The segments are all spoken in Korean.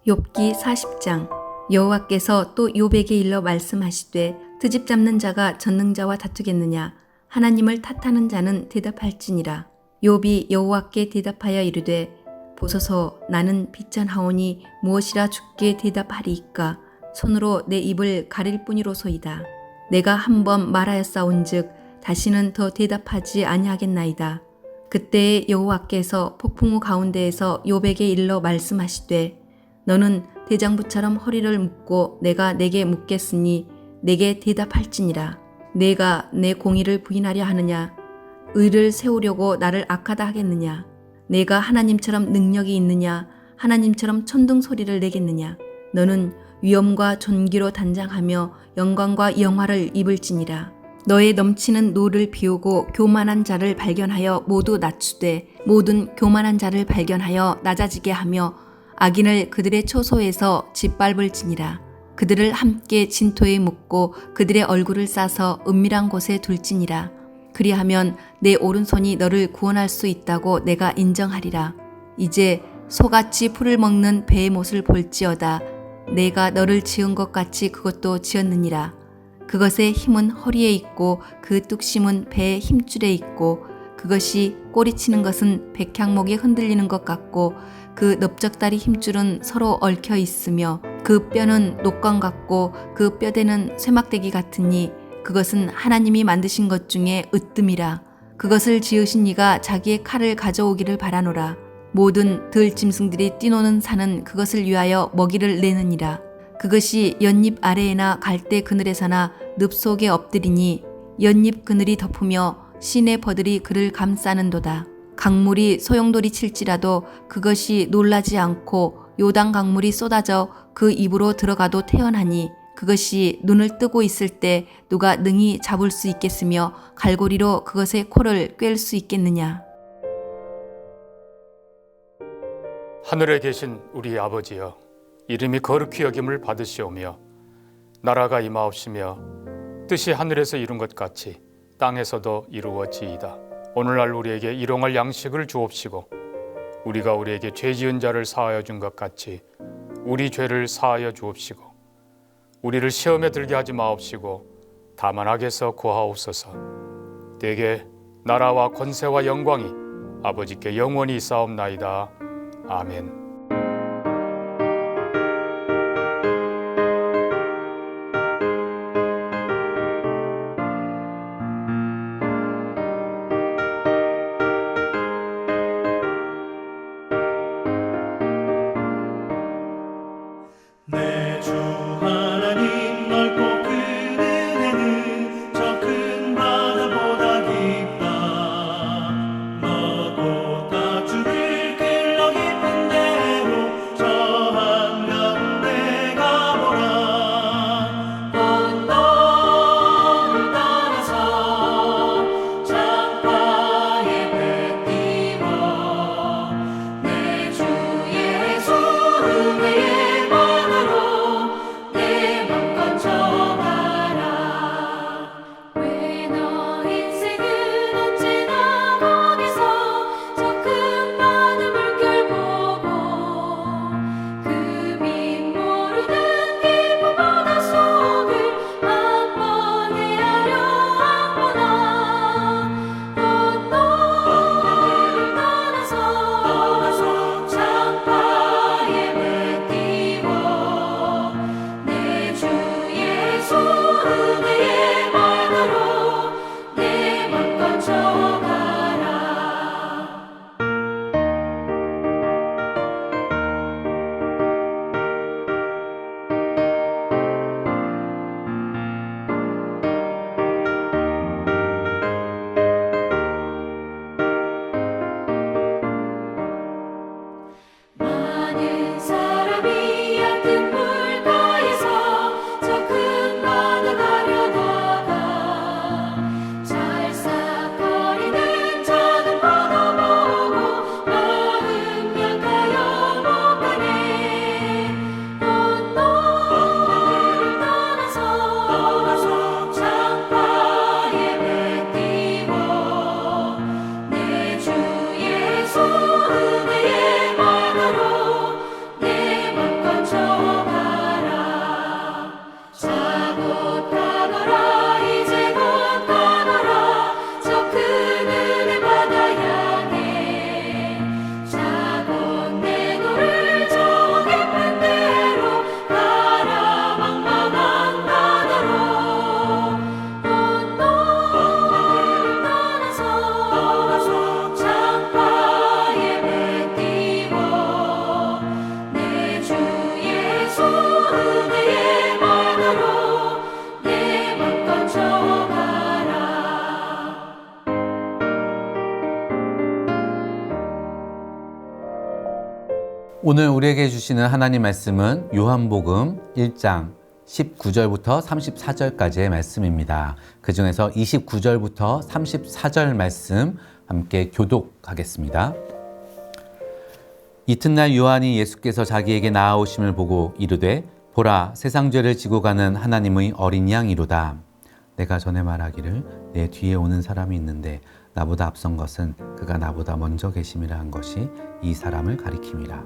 욥기 40장. 여호와께서 또 욥에게 일러 말씀하시되 트집 잡는 자가 전능자와 다투겠느냐. 하나님을 탓하는 자는 대답할지니라. 욥이 여호와께 대답하여 이르되 보소서, 나는 비천하오니 무엇이라 주께 대답하리이까. 손으로 내 입을 가릴 뿐이로소이다. 내가 한 번 말하였사온즉 다시는 더 대답하지 아니하겠나이다. 그때에 여호와께서 폭풍우 가운데에서 욥에게 일러 말씀하시되 너는 대장부처럼 허리를 묶고 내가 내게 묻겠으니 내게 대답할지니라. 내가 내 공의를 부인하려 하느냐? 의를 세우려고 나를 악하다 하겠느냐? 내가 하나님처럼 능력이 있느냐? 하나님처럼 천둥 소리를 내겠느냐? 너는 위엄과 존귀로 단장하며 영광과 영화를 입을지니라. 너의 넘치는 노를 비우고 교만한 자를 발견하여 모두 낮추되 모든 교만한 자를 발견하여 낮아지게 하며 악인을 그들의 초소에서 짓밟을지니라. 그들을 함께 진토에 묻고 그들의 얼굴을 싸서 은밀한 곳에 둘지니라. 그리하면 내 오른손이 너를 구원할 수 있다고 내가 인정하리라. 이제 소같이 풀을 먹는 배의 못을 볼지어다. 내가 너를 지은 것 같이 그것도 지었느니라. 그것의 힘은 허리에 있고 그 뚝심은 배의 힘줄에 있고 그것이 꼬리치는 것은 백향목이 흔들리는 것 같고 그 넓적다리 힘줄은 서로 얽혀 있으며 그 뼈는 녹건 같고 그 뼈대는 쇠막대기 같으니 그것은 하나님이 만드신 것 중에 으뜸이라. 그것을 지으신 이가 자기의 칼을 가져오기를 바라노라. 모든 들짐승들이 뛰노는 산은 그것을 위하여 먹이를 내느니라. 그것이 연잎 아래에나 갈대 그늘에서나 늪 속에 엎드리니 연잎 그늘이 덮으며 시내 버들이 그를 감싸는도다. 강물이 소용돌이 칠지라도 그것이 놀라지 않고 요단 강물이 쏟아져 그 입으로 들어가도 태어나니 그것이 눈을 뜨고 있을 때 누가 능히 잡을 수 있겠으며 갈고리로 그것의 코를 꿰을 수 있겠느냐. 하늘에 계신 우리 아버지여, 이름이 거룩히 여김을 받으시오며 나라가 임하옵시며 뜻이 하늘에서 이룬 것 같이 땅에서도 이루어지이다. 오늘날 우리에게 일용할 양식을 주옵시고 우리가 우리에게 죄 지은 자를 사하여 준 것 같이 우리 죄를 사하여 주옵시고 우리를 시험에 들게 하지 마옵시고 다만 악에서 구하옵소서. 대개 나라와 권세와 영광이 아버지께 영원히 있사옵나이다. 아멘. 내 주 하나님 넓고 큰 은혜는 저 큰 바다보다 깊다. 너도 다 주를 길러 깊은데 오늘 우리에게 주시는 하나님 말씀은 요한복음 1장 19절부터 34절까지의 말씀입니다. 그 중에서 29절부터 34절 말씀 함께 교독하겠습니다. 이튿날 요한이 예수께서 자기에게 나아오심을 보고 이르되 보라 세상 죄를 지고 가는 하나님의 어린 양이로다. 내가 전에 말하기를 내 뒤에 오는 사람이 있는데 나보다 앞선 것은 그가 나보다 먼저 계심이라 한 것이 이 사람을 가리킴이라.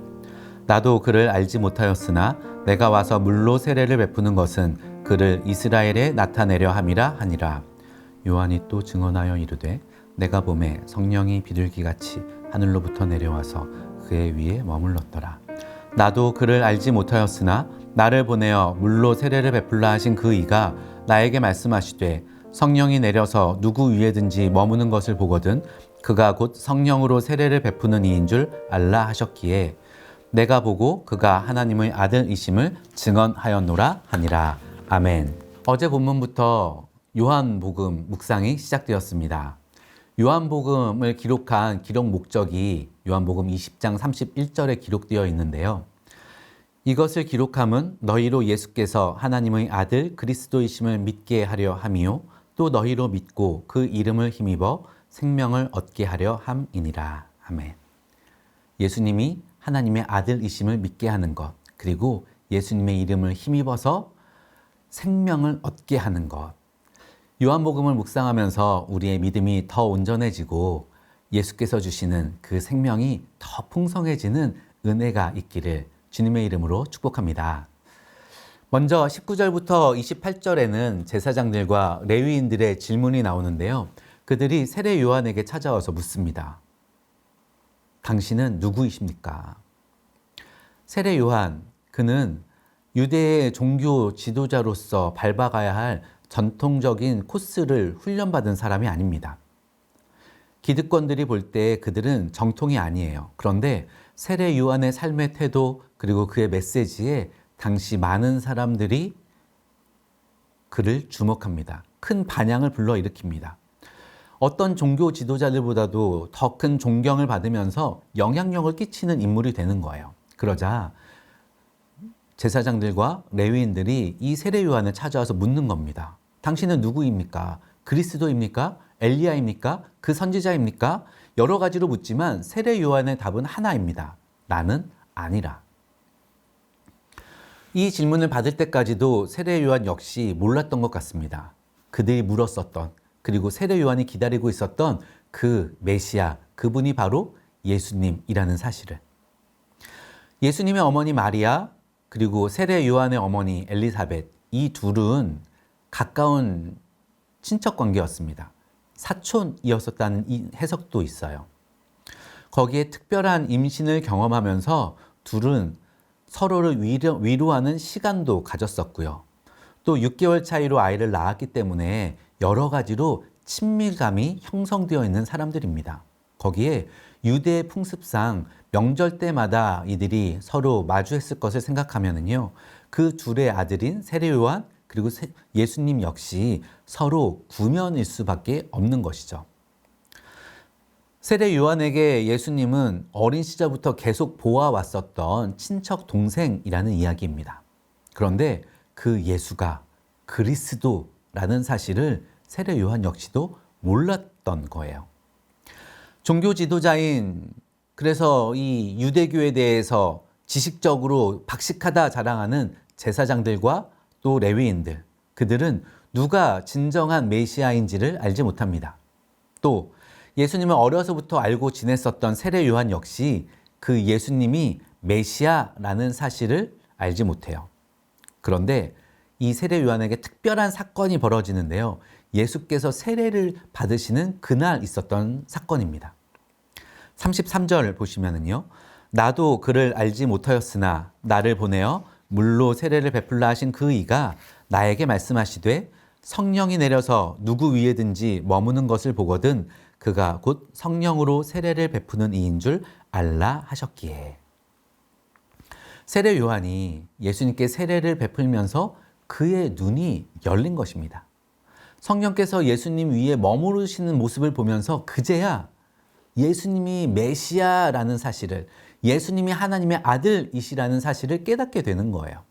나도 그를 알지 못하였으나 내가 와서 물로 세례를 베푸는 것은 그를 이스라엘에 나타내려 함이라 하니라. 요한이 또 증언하여 이르되 내가 보매 성령이 비둘기같이 하늘로부터 내려와서 그의 위에 머물렀더라. 나도 그를 알지 못하였으나 나를 보내어 물로 세례를 베풀라 하신 그 이가 나에게 말씀하시되 성령이 내려서 누구 위에든지 머무는 것을 보거든 그가 곧 성령으로 세례를 베푸는 이인 줄 알라 하셨기에 내가 보고 그가 하나님의 아들이심을 증언하였노라 하니라. 아멘. 어제 본문부터 요한복음 묵상이 시작되었습니다. 요한복음을 기록한 기록 목적이 요한복음 20장 31절에 기록되어 있는데요. 이것을 기록함은 너희로 예수께서 하나님의 아들 그리스도이심을 믿게 하려 함이요 또 너희로 믿고 그 이름을 힘입어 생명을 얻게 하려 함이니라. 아멘. 예수님이 하나님의 아들이심을 믿게 하는 것, 그리고 예수님의 이름을 힘입어서 생명을 얻게 하는 것. 요한복음을 묵상하면서 우리의 믿음이 더 온전해지고 예수께서 주시는 그 생명이 더 풍성해지는 은혜가 있기를 주님의 이름으로 축복합니다. 먼저 19절부터 28절에는 제사장들과 레위인들의 질문이 나오는데요. 그들이 세례 요한에게 찾아와서 묻습니다. 당신은 누구이십니까? 세례 요한, 그는 유대의 종교 지도자로서 밟아가야 할 전통적인 코스를 훈련받은 사람이 아닙니다. 기득권들이 볼 때 그들은 정통이 아니에요. 그런데 세례 요한의 삶의 태도 그리고 그의 메시지에 당시 많은 사람들이 그를 주목합니다. 큰 반향을 불러일으킵니다. 어떤 종교 지도자들보다도 더 큰 존경을 받으면서 영향력을 끼치는 인물이 되는 거예요. 그러자 제사장들과 레위인들이 이 세례 요한을 찾아와서 묻는 겁니다. 당신은 누구입니까? 그리스도입니까? 엘리야입니까? 그 선지자입니까? 여러 가지로 묻지만 세례 요한의 답은 하나입니다. 나는 아니라. 이 질문을 받을 때까지도 세례 요한 역시 몰랐던 것 같습니다. 그들이 물었었던, 그리고 세례 요한이 기다리고 있었던 그 메시아, 그분이 바로 예수님이라는 사실을. 예수님의 어머니 마리아, 그리고 세례 요한의 어머니 엘리사벳, 이 둘은 가까운 친척 관계였습니다. 사촌이었었다는 이 해석도 있어요. 거기에 특별한 임신을 경험하면서 둘은 서로를 위로하는 시간도 가졌었고요. 또 6개월 차이로 아이를 낳았기 때문에 여러 가지로 친밀감이 형성되어 있는 사람들입니다. 거기에 유대의 풍습상 명절 때마다 이들이 서로 마주했을 것을 생각하면은요, 그 둘의 아들인 세례 요한 그리고 예수님 역시 서로 구면일 수밖에 없는 것이죠. 세례 요한에게 예수님은 어린 시절부터 계속 보아왔었던 친척 동생이라는 이야기입니다. 그런데 그 예수가 그리스도라는 사실을 세례 요한 역시도 몰랐던 거예요. 종교 지도자인, 그래서 이 유대교에 대해서 지식적으로 박식하다 자랑하는 제사장들과 또 레위인들, 그들은 누가 진정한 메시아인지를 알지 못합니다. 또 예수님을 어려서부터 알고 지냈었던 세례 요한 역시 그 예수님이 메시아라는 사실을 알지 못해요. 그런데 이 세례 요한에게 특별한 사건이 벌어지는데요. 예수께서 세례를 받으시는 그날 있었던 사건입니다. 33절 보시면은요. 나도 그를 알지 못하였으나 나를 보내어 물로 세례를 베풀라 하신 그 이가 나에게 말씀하시되 성령이 내려서 누구 위에든지 머무는 것을 보거든 그가 곧 성령으로 세례를 베푸는 이인 줄 알라 하셨기에. 세례 요한이 예수님께 세례를 베풀면서 그의 눈이 열린 것입니다. 성령께서 예수님 위에 머무르시는 모습을 보면서 그제야 예수님이 메시아라는 사실을, 예수님이 하나님의 아들이시라는 사실을 깨닫게 되는 거예요.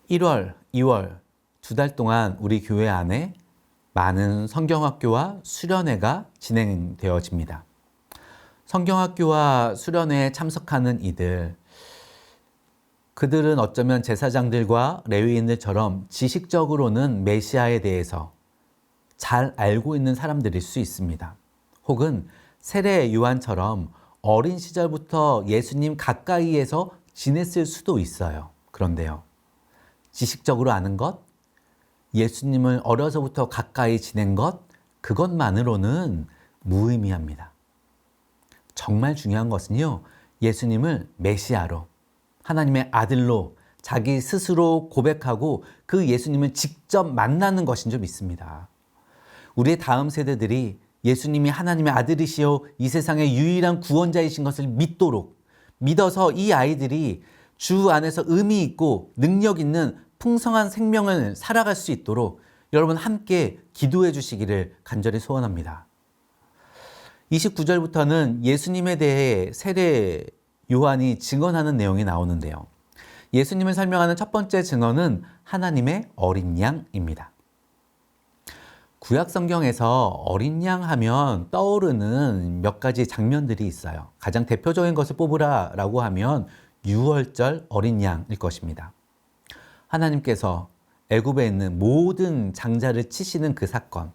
1월, 2월 두 달 동안 우리 교회 안에 많은 성경학교와 수련회가 진행되어집니다. 성경학교와 수련회에 참석하는 그들은 어쩌면 제사장들과 레위인들처럼 지식적으로는 메시아에 대해서 잘 알고 있는 사람들일 수 있습니다. 혹은 세례 요한처럼 어린 시절부터 예수님 가까이에서 지냈을 수도 있어요. 그런데요, 지식적으로 아는 것, 예수님을 어려서부터 가까이 지낸 것, 그것만으로는 무의미합니다. 정말 중요한 것은요, 예수님을 메시아로, 하나님의 아들로 자기 스스로 고백하고 그 예수님을 직접 만나는 것인 줄 믿습니다. 우리의 다음 세대들이 예수님이 하나님의 아들이시요 이 세상의 유일한 구원자이신 것을 믿도록, 믿어서 이 아이들이 주 안에서 의미 있고 능력 있는 풍성한 생명을 살아갈 수 있도록 여러분 함께 기도해 주시기를 간절히 소원합니다. 29절부터는 예수님에 대해 세례 요한이 증언하는 내용이 나오는데요. 예수님을 설명하는 첫 번째 증언은 하나님의 어린 양입니다. 구약 성경에서 어린 양 하면 떠오르는 몇 가지 장면들이 있어요. 가장 대표적인 것을 뽑으라라고 하면 유월절 어린 양일 것입니다. 하나님께서 애굽에 있는 모든 장자를 치시는 그 사건.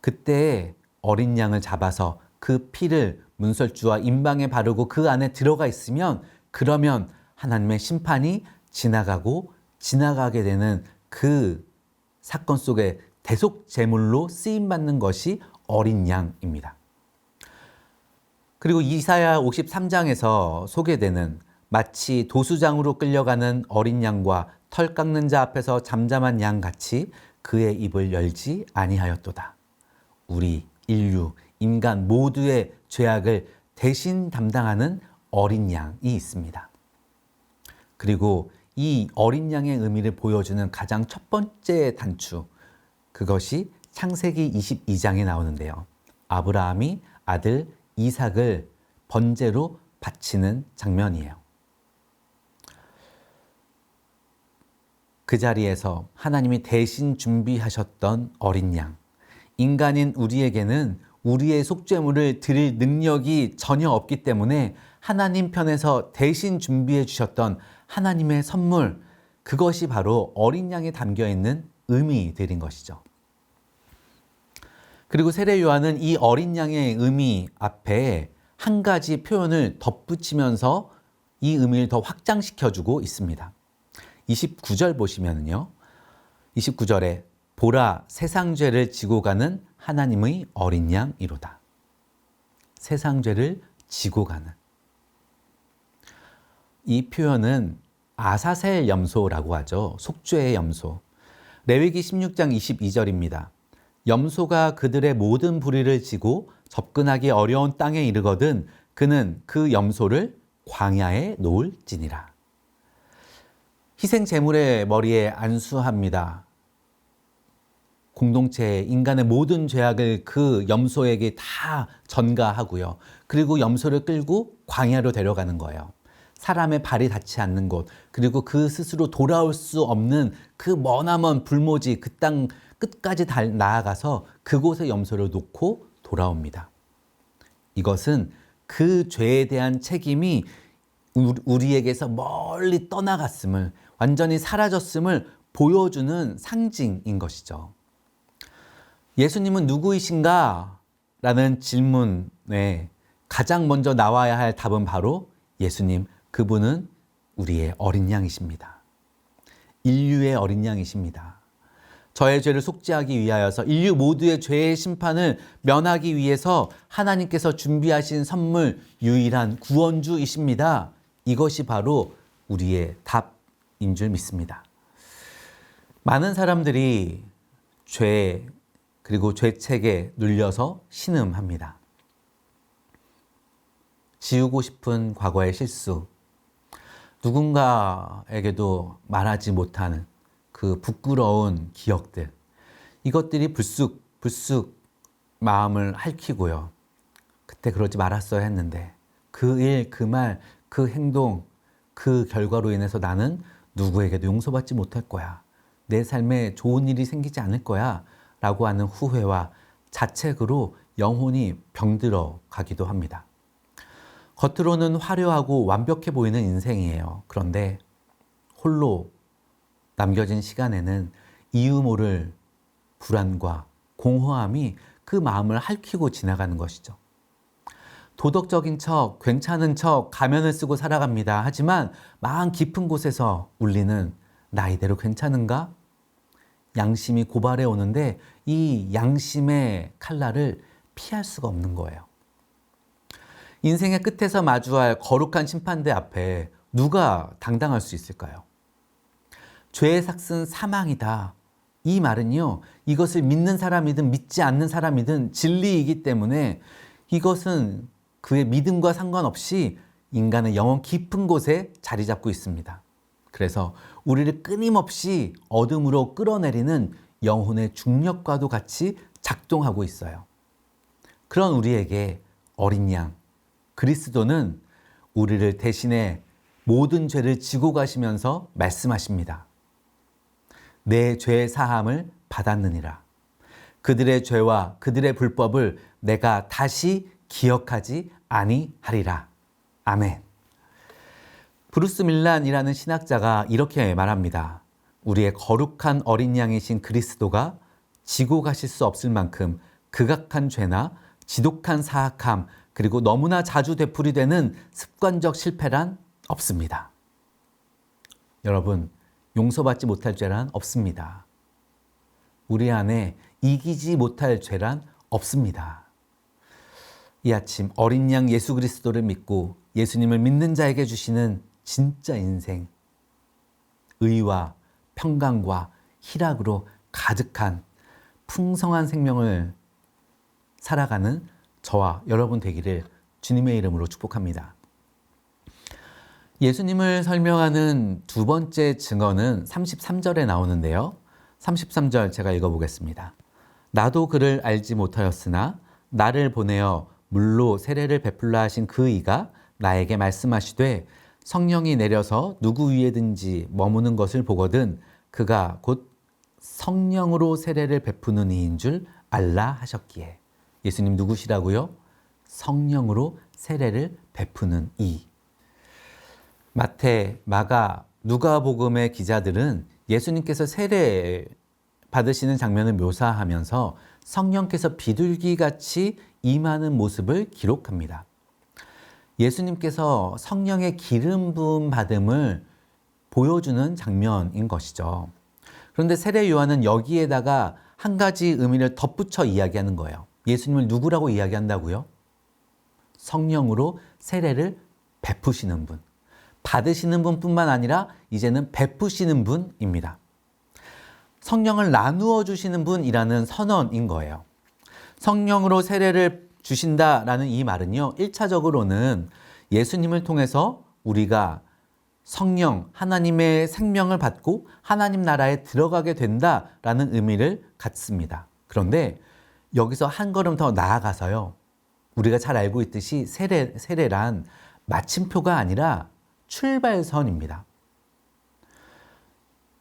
그때 어린 양을 잡아서 그 피를 문설주와 임방에 바르고 그 안에 들어가 있으면 그러면 하나님의 심판이 지나가게 되는 그 사건 속에 대속 제물로 쓰임받는 것이 어린 양입니다. 그리고 이사야 53장에서 소개되는 마치 도수장으로 끌려가는 어린 양과 털 깎는 자 앞에서 잠잠한 양 같이 그의 입을 열지 아니하였도다. 우리 인류, 인간 모두의 죄악을 대신 담당하는 어린 양이 있습니다. 그리고 이 어린 양의 의미를 보여주는 가장 첫 번째 단추, 그것이 창세기 22장에 나오는데요. 아브라함이 아들 이삭을 번제로 바치는 장면이에요. 그 자리에서 하나님이 대신 준비하셨던 어린 양, 인간인 우리에게는 우리의 속죄물을 드릴 능력이 전혀 없기 때문에 하나님 편에서 대신 준비해 주셨던 하나님의 선물, 그것이 바로 어린 양에 담겨 있는 의미들인 것이죠. 그리고 세례 요한은 이 어린 양의 의미 앞에 한 가지 표현을 덧붙이면서 이 의미를 더 확장시켜주고 있습니다. 29절 보시면요. 29절에 보라 세상 죄를 지고 가는 하나님의 어린 양이로다. 세상 죄를 지고 가는. 이 표현은 아사셀 염소라고 하죠. 속죄의 염소. 레위기 16장 22절입니다. 염소가 그들의 모든 불의를 지고 접근하기 어려운 땅에 이르거든 그는 그 염소를 광야에 놓을지니라. 희생 제물의 머리에 안수합니다. 공동체 인간의 모든 죄악을 그 염소에게 다 전가하고요. 그리고 염소를 끌고 광야로 데려가는 거예요. 사람의 발이 닿지 않는 곳, 그리고 그 스스로 돌아올 수 없는 그 머나먼 불모지 그 땅 끝까지 나아가서 그곳에 염소를 놓고 돌아옵니다. 이것은 그 죄에 대한 책임이 우리에게서 멀리 떠나갔음을, 완전히 사라졌음을 보여주는 상징인 것이죠. 예수님은 누구이신가? 라는 질문에 가장 먼저 나와야 할 답은 바로 예수님, 그분은 우리의 어린 양이십니다. 인류의 어린 양이십니다. 저의 죄를 속죄하기 위하여서 인류 모두의 죄의 심판을 면하기 위해서 하나님께서 준비하신 선물, 유일한 구원주이십니다. 이것이 바로 우리의 답인 줄 믿습니다. 많은 사람들이 죄 그리고 죄책에 눌려서 신음합니다. 지우고 싶은 과거의 실수, 누군가에게도 말하지 못하는 그 부끄러운 기억들, 이것들이 불쑥 마음을 핥히고요. 그때 그러지 말았어야 했는데 그 일, 그 말, 그 행동, 그 결과로 인해서 나는 누구에게도 용서받지 못할 거야. 내 삶에 좋은 일이 생기지 않을 거야. 라고 하는 후회와 자책으로 영혼이 병들어 가기도 합니다. 겉으로는 화려하고 완벽해 보이는 인생이에요. 그런데 홀로 남겨진 시간에는 이유 모를 불안과 공허함이 그 마음을 핥히고 지나가는 것이죠. 도덕적인 척, 괜찮은 척, 가면을 쓰고 살아갑니다. 하지만 마음 깊은 곳에서 울리는 나 이대로 괜찮은가? 양심이 고발해 오는데 이 양심의 칼날을 피할 수가 없는 거예요. 인생의 끝에서 마주할 거룩한 심판대 앞에 누가 당당할 수 있을까요? 죄의 삭은 사망이다. 이 말은요, 이것을 믿는 사람이든 믿지 않는 사람이든 진리이기 때문에 이것은 그의 믿음과 상관없이 인간의 영혼 깊은 곳에 자리 잡고 있습니다. 그래서 우리를 끊임없이 어둠으로 끌어내리는 영혼의 중력과도 같이 작동하고 있어요. 그런 우리에게 어린 양, 그리스도는 우리를 대신해 모든 죄를 지고 가시면서 말씀하십니다. 내 죄 사함을 받았느니라. 그들의 죄와 그들의 불법을 내가 다시 기억하지 아니하리라. 아멘. 브루스 밀란이라는 신학자가 이렇게 말합니다. 우리의 거룩한 어린 양이신 그리스도가 지고 가실 수 없을 만큼 극악한 죄나 지독한 사악함, 그리고 너무나 자주 되풀이되는 습관적 실패란 없습니다. 여러분, 용서받지 못할 죄란 없습니다. 우리 안에 이기지 못할 죄란 없습니다. 이 아침 어린 양 예수 그리스도를 믿고 예수님을 믿는 자에게 주시는 진짜 인생, 의와 평강과 희락으로 가득한 풍성한 생명을 살아가는 저와 여러분 되기를 주님의 이름으로 축복합니다. 예수님을 설명하는 두 번째 증언은 33절에 나오는데요. 33절 제가 읽어보겠습니다. 나도 그를 알지 못하였으나 나를 보내어 물로 세례를 베풀라 하신 그 이가 나에게 말씀하시되 성령이 내려서 누구 위에든지 머무는 것을 보거든 그가 곧 성령으로 세례를 베푸는 이인 줄 알라 하셨기에. 예수님 누구시라고요? 성령으로 세례를 베푸는 이. 마태, 마가, 누가복음의 기자들은 예수님께서 세례 받으시는 장면을 묘사하면서 성령께서 비둘기같이 임하는 모습을 기록합니다. 예수님께서 성령의 기름 부음 받음을 보여주는 장면인 것이죠. 그런데 세례 요한은 여기에다가 한 가지 의미를 덧붙여 이야기하는 거예요. 예수님을 누구라고 이야기한다고요? 성령으로 세례를 베푸시는 분. 받으시는 분뿐만 아니라 이제는 베푸시는 분입니다. 성령을 나누어 주시는 분이라는 선언인 거예요. 성령으로 세례를 주신다라는 이 말은요, 1차적으로는 예수님을 통해서 우리가 성령, 하나님의 생명을 받고 하나님 나라에 들어가게 된다라는 의미를 갖습니다. 그런데 여기서 한 걸음 더 나아가서요, 우리가 잘 알고 있듯이 세례란 마침표가 아니라 출발선입니다.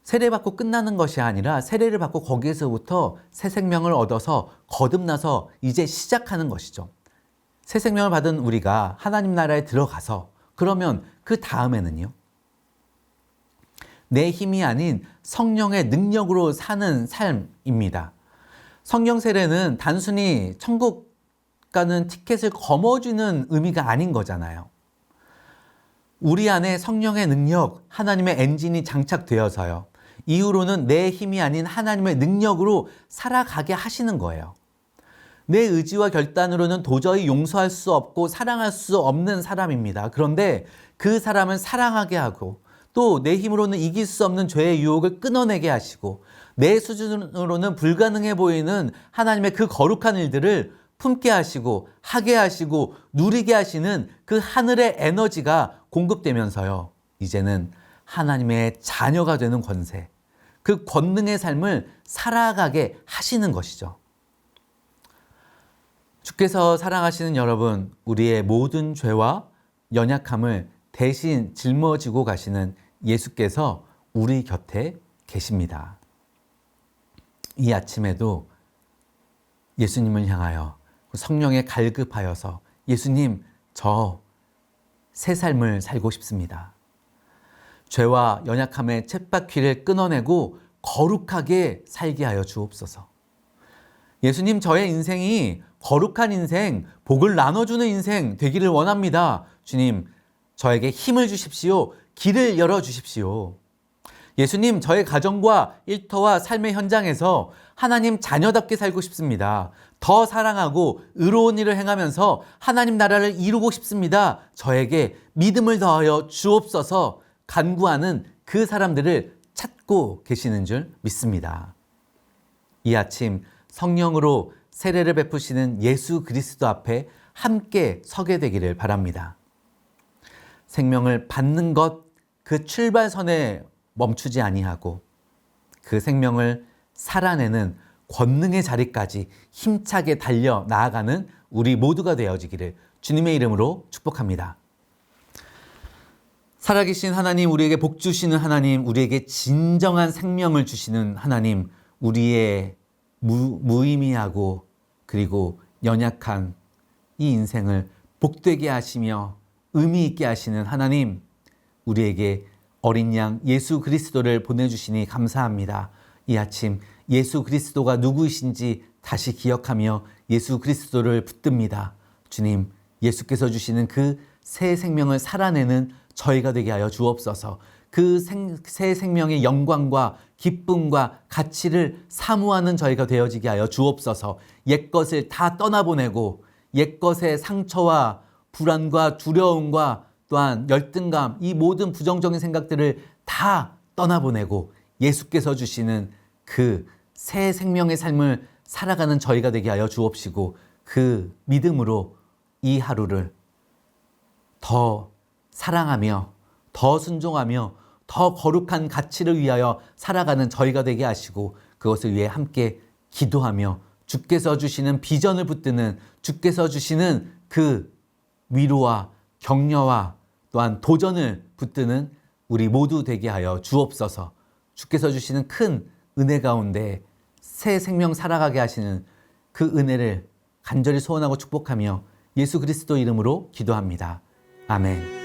세례받고 끝나는 것이 아니라 세례를 받고 거기에서부터 새 생명을 얻어서 거듭나서 이제 시작하는 것이죠. 새 생명을 받은 우리가 하나님 나라에 들어가서 그러면 그 다음에는요, 내 힘이 아닌 성령의 능력으로 사는 삶입니다. 성령 세례는 단순히 천국 가는 티켓을 거머쥐는 의미가 아닌 거잖아요. 우리 안에 성령의 능력, 하나님의 엔진이 장착되어서요, 이후로는 내 힘이 아닌 하나님의 능력으로 살아가게 하시는 거예요. 내 의지와 결단으로는 도저히 용서할 수 없고 사랑할 수 없는 사람입니다. 그런데 그 사람을 사랑하게 하고 또 내 힘으로는 이길 수 없는 죄의 유혹을 끊어내게 하시고 내 수준으로는 불가능해 보이는 하나님의 그 거룩한 일들을 품게 하시고 하게 하시고 누리게 하시는 그 하늘의 에너지가 공급되면서요, 이제는 하나님의 자녀가 되는 권세, 그 권능의 삶을 살아가게 하시는 것이죠. 주께서 사랑하시는 여러분, 우리의 모든 죄와 연약함을 대신 짊어지고 가시는 예수께서 우리 곁에 계십니다. 이 아침에도 예수님을 향하여 성령에 갈급하여서 예수님, 저 새 삶을 살고 싶습니다. 죄와 연약함의 쳇바퀴를 끊어내고 거룩하게 살게 하여 주옵소서. 예수님, 저의 인생이 거룩한 인생, 복을 나눠주는 인생 되기를 원합니다. 주님, 저에게 힘을 주십시오. 길을 열어주십시오. 예수님, 저의 가정과 일터와 삶의 현장에서 하나님 자녀답게 살고 싶습니다. 더 사랑하고 의로운 일을 행하면서 하나님 나라를 이루고 싶습니다. 저에게 믿음을 더하여 주옵소서. 간구하는 그 사람들을 찾고 계시는 줄 믿습니다. 이 아침 성령으로 세례를 베푸시는 예수 그리스도 앞에 함께 서게 되기를 바랍니다. 생명을 받는 것, 그 출발선에 멈추지 아니하고 그 생명을 살아내는 권능의 자리까지 힘차게 달려 나아가는 우리 모두가 되어지기를 주님의 이름으로 축복합니다. 살아계신 하나님, 우리에게 복 주시는 하나님, 우리에게 진정한 생명을 주시는 하나님, 우리의 무의미하고 그리고 연약한 이 인생을 복되게 하시며 의미 있게 하시는 하나님, 우리에게 어린 양 예수 그리스도를 보내주시니 감사합니다. 이 아침 예수 그리스도가 누구이신지 다시 기억하며 예수 그리스도를 붙듭니다. 주님, 예수께서 주시는 그 새 생명을 살아내는 저희가 되게 하여 주옵소서. 그 새 생명의 영광과 기쁨과 가치를 사모하는 저희가 되어지게 하여 주옵소서. 옛것을 다 떠나보내고 옛것의 상처와 불안과 두려움과 또한 열등감, 이 모든 부정적인 생각들을 다 떠나보내고 예수께서 주시는 그 새 생명의 삶을 살아가는 저희가 되게 하여 주옵시고 그 믿음으로 이 하루를 더 사랑하며 더 순종하며 더 거룩한 가치를 위하여 살아가는 저희가 되게 하시고 그것을 위해 함께 기도하며 주께서 주시는 비전을 붙드는 주께서 주시는 그 위로와 격려와 또한 도전을 붙드는 우리 모두 되게 하여 주옵소서. 주께서 주시는 큰 은혜 가운데 새 생명 살아가게 하시는 그 은혜를 간절히 소원하고 축복하며 예수 그리스도 이름으로 기도합니다. 아멘.